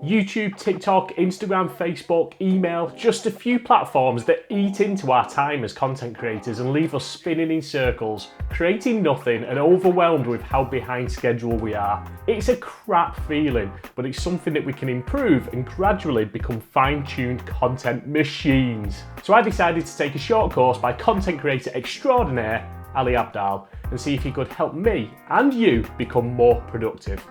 YouTube, TikTok, Instagram, Facebook, email, just a few platforms that eat into our time as content creators and leave us spinning in circles, creating nothing and overwhelmed with how behind schedule we are. It's a crap feeling, but it's something that we can improve and gradually become fine-tuned content machines. So I decided to take a short course by content creator extraordinaire Ali Abdaal and see if he could help me and you become more productive.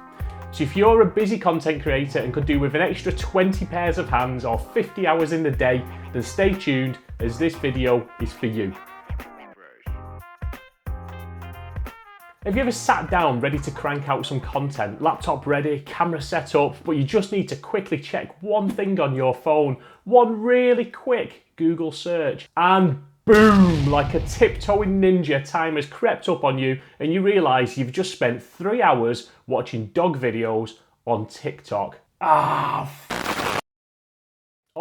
So if you're a busy content creator and could do with an extra 20 pairs of hands or 50 hours in the day, then stay tuned as this video is for you. Have you ever sat down ready to crank out some content, laptop ready, camera set up, but you just need to quickly check one thing on your phone, one really quick Google search, and boom, like a tiptoeing ninja, time has crept up on you and you realise you've just spent 3 hours watching dog videos on TikTok. Or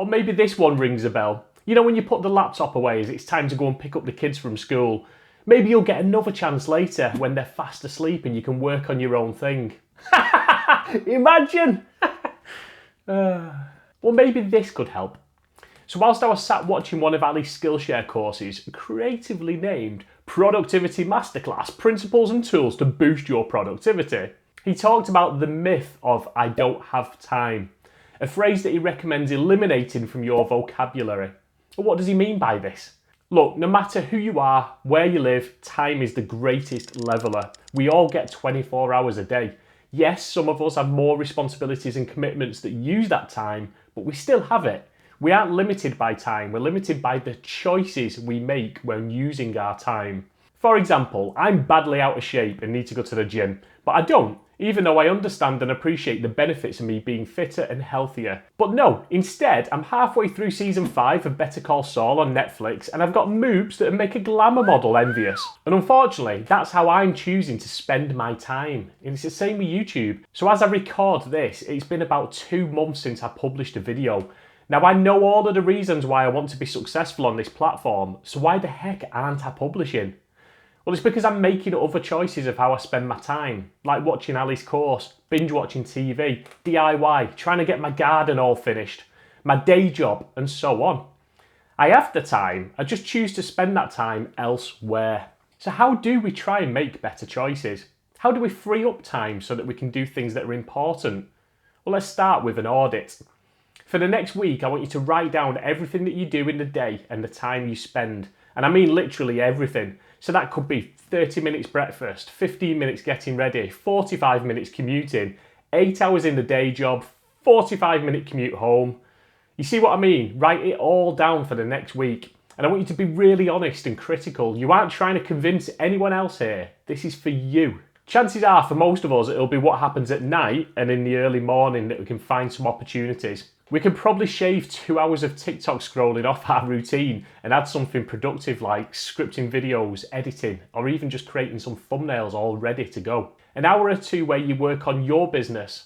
maybe this one rings a bell. You know when you put the laptop away as it's time to go and pick up the kids from school? Maybe you'll get another chance later when they're fast asleep and you can work on your own thing. Imagine! Well, maybe this could help. So whilst I was sat watching one of Ali's Skillshare courses, creatively named Productivity Masterclass, Principles and Tools to Boost Your Productivity, he talked about the myth of I don't have time, a phrase that he recommends eliminating from your vocabulary. What does he mean by this? Look, no matter who you are, where you live, time is the greatest leveler. We all get 24 hours a day. Yes, some of us have more responsibilities and commitments that use that time, but we still have it. We aren't limited by time, we're limited by the choices we make when using our time. For example, I'm badly out of shape and need to go to the gym, but I don't, even though I understand and appreciate the benefits of me being fitter and healthier. But no, instead, I'm halfway through season 5 of Better Call Saul on Netflix and I've got moobs that make a glamour model envious. And unfortunately, that's how I'm choosing to spend my time. And it's the same with YouTube. So as I record this, it's been about 2 months since I published a video. Now I know all of the reasons why I want to be successful on this platform, so why the heck aren't I publishing? Well, it's because I'm making other choices of how I spend my time, like watching Ali's course, binge watching TV, DIY, trying to get my garden all finished, my day job, and so on. I have the time, I just choose to spend that time elsewhere. So how do we try and make better choices? How do we free up time so that we can do things that are important? Well, let's start with an audit. For the next week, I want you to write down everything that you do in the day and the time you spend. And I mean literally everything. So that could be 30 minutes breakfast, 15 minutes getting ready, 45 minutes commuting, 8 hours in the day job, 45-minute commute home. You see what I mean? Write it all down for the next week. And I want you to be really honest and critical. You aren't trying to convince anyone else here. This is for you. Chances are, for most of us, it'll be what happens at night and in the early morning that we can find some opportunities. We can probably shave 2 hours of TikTok scrolling off our routine and add something productive like scripting videos, editing, or even just creating some thumbnails all ready to go. An hour or 2 where you work on your business.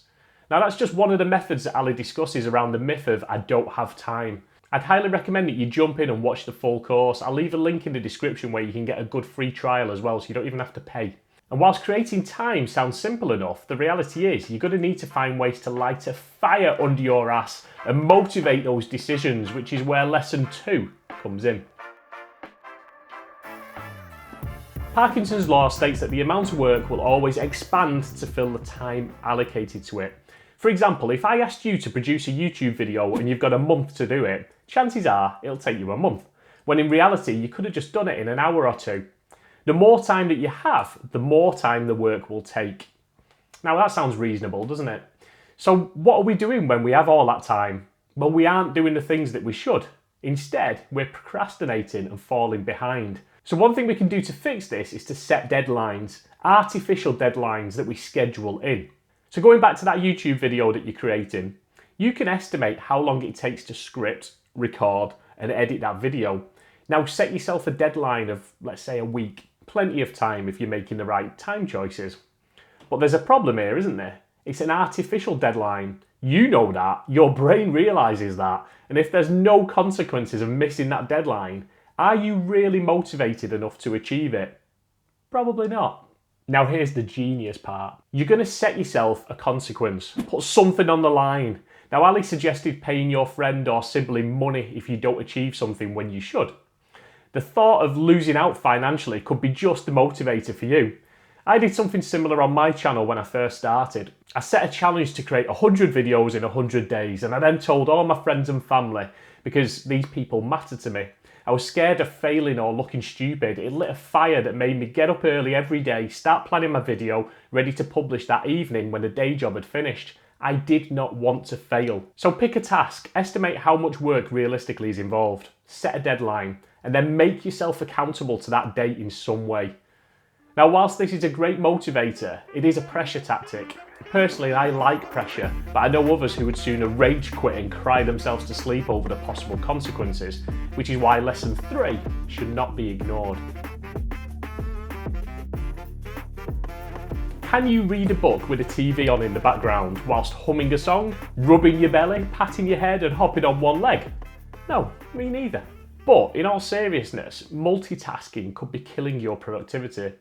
Now that's just one of the methods that Ali discusses around the myth of I don't have time. I'd highly recommend that you jump in and watch the full course. I'll leave a link in the description where you can get a good free trial as well, so you don't even have to pay. And whilst creating time sounds simple enough, the reality is you're going to need to find ways to light a fire under your ass and motivate those decisions, which is where lesson 2 comes in. Parkinson's law states that the amount of work will always expand to fill the time allocated to it. For example, if I asked you to produce a YouTube video and you've got a month to do it, chances are it'll take you a month, when in reality you could have just done it in an hour or 2. The more time that you have, the more time the work will take. Now that sounds reasonable, doesn't it? So what are we doing when we have all that time? Well, we aren't doing the things that we should. Instead, we're procrastinating and falling behind. So one thing we can do to fix this is to set deadlines, artificial deadlines that we schedule in. So going back to that YouTube video that you're creating, you can estimate how long it takes to script, record, and edit that video. Now set yourself a deadline of, let's say, a week. Plenty of time if you're making the right time choices. But there's a problem here, isn't there? It's an artificial deadline. You know that, your brain realises that, and if there's no consequences of missing that deadline, are you really motivated enough to achieve it? Probably not. Now here's the genius part. You're going to set yourself a consequence, put something on the line. Now, Ali suggested paying your friend or sibling money if you don't achieve something when you should. The thought of losing out financially could be just the motivator for you. I did something similar on my channel when I first started. I set a challenge to create 100 videos in 100 days, and I then told all my friends and family because these people matter to me. I was scared of failing or looking stupid. It lit a fire that made me get up early every day, start planning my video, ready to publish that evening when the day job had finished. I did not want to fail. So pick a task, estimate how much work realistically is involved, set a deadline, and then make yourself accountable to that date in some way. Now, whilst this is a great motivator, it is a pressure tactic. Personally, I like pressure, but I know others who would sooner rage quit and cry themselves to sleep over the possible consequences, which is why lesson 3 should not be ignored. Can you read a book with a TV on in the background whilst humming a song, rubbing your belly, patting your head and hopping on one leg? No, me neither. But in all seriousness, multitasking could be killing your productivity.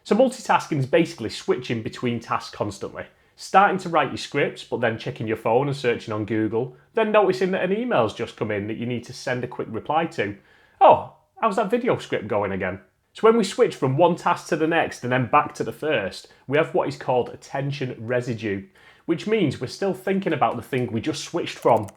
So multitasking is basically switching between tasks constantly. Starting to write your scripts, but then checking your phone and searching on Google, then noticing that an email's just come in that you need to send a quick reply to. Oh, how's that video script going again? So when we switch from one task to the next and then back to the first, we have what is called attention residue, which means we're still thinking about the thing we just switched from.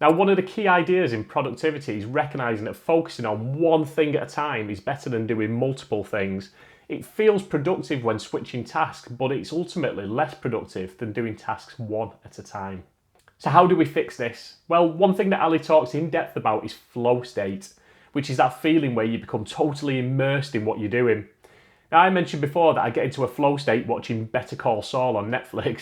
Now, one of the key ideas in productivity is recognizing that focusing on one thing at a time is better than doing multiple things. It feels productive when switching tasks, but it's ultimately less productive than doing tasks one at a time. So how do we fix this? Well, one thing that Ali talks in depth about is flow state, which is that feeling where you become totally immersed in what you're doing. Now, I mentioned before that I get into a flow state watching Better Call Saul on Netflix.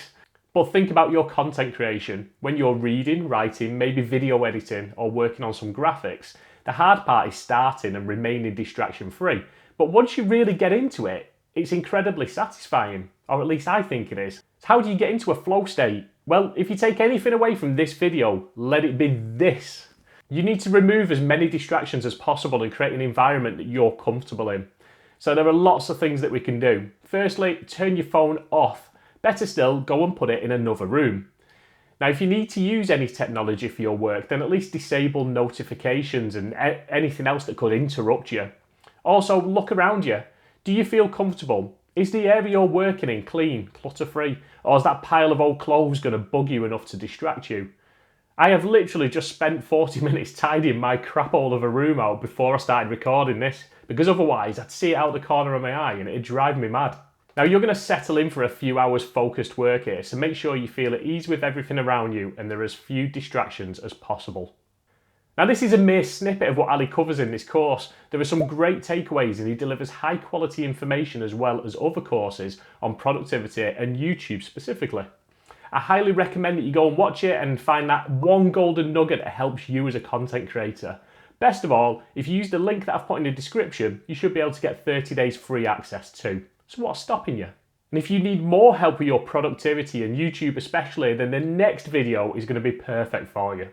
But think about your content creation. When you're reading, writing, maybe video editing, or working on some graphics, the hard part is starting and remaining distraction free. But once you really get into it, it's incredibly satisfying, or at least I think it is. So how do you get into a flow state? Well, if you take anything away from this video, let it be this. You need to remove as many distractions as possible and create an environment that you're comfortable in. So there are lots of things that we can do. Firstly, turn your phone off. Better still, go and put it in another room. Now, if you need to use any technology for your work, then at least disable notifications and anything else that could interrupt you. Also, look around you. Do you feel comfortable? Is the area you're working in clean, clutter-free? Or is that pile of old clothes going to bug you enough to distract you? I have literally just spent 40 minutes tidying my crap all of a room out before I started recording this, because otherwise I'd see it out the corner of my eye and it'd drive me mad. Now, you're going to settle in for a few hours focused work here, so make sure you feel at ease with everything around you and there are as few distractions as possible. Now, this is a mere snippet of what Ali covers in this course. There are some great takeaways and he delivers high quality information as well as other courses on productivity and YouTube specifically. I highly recommend that you go and watch it and find that one golden nugget that helps you as a content creator. Best of all, if you use the link that I've put in the description, you should be able to get 30 days free access too. So what's stopping you? And if you need more help with your productivity and YouTube especially, then the next video is going to be perfect for you.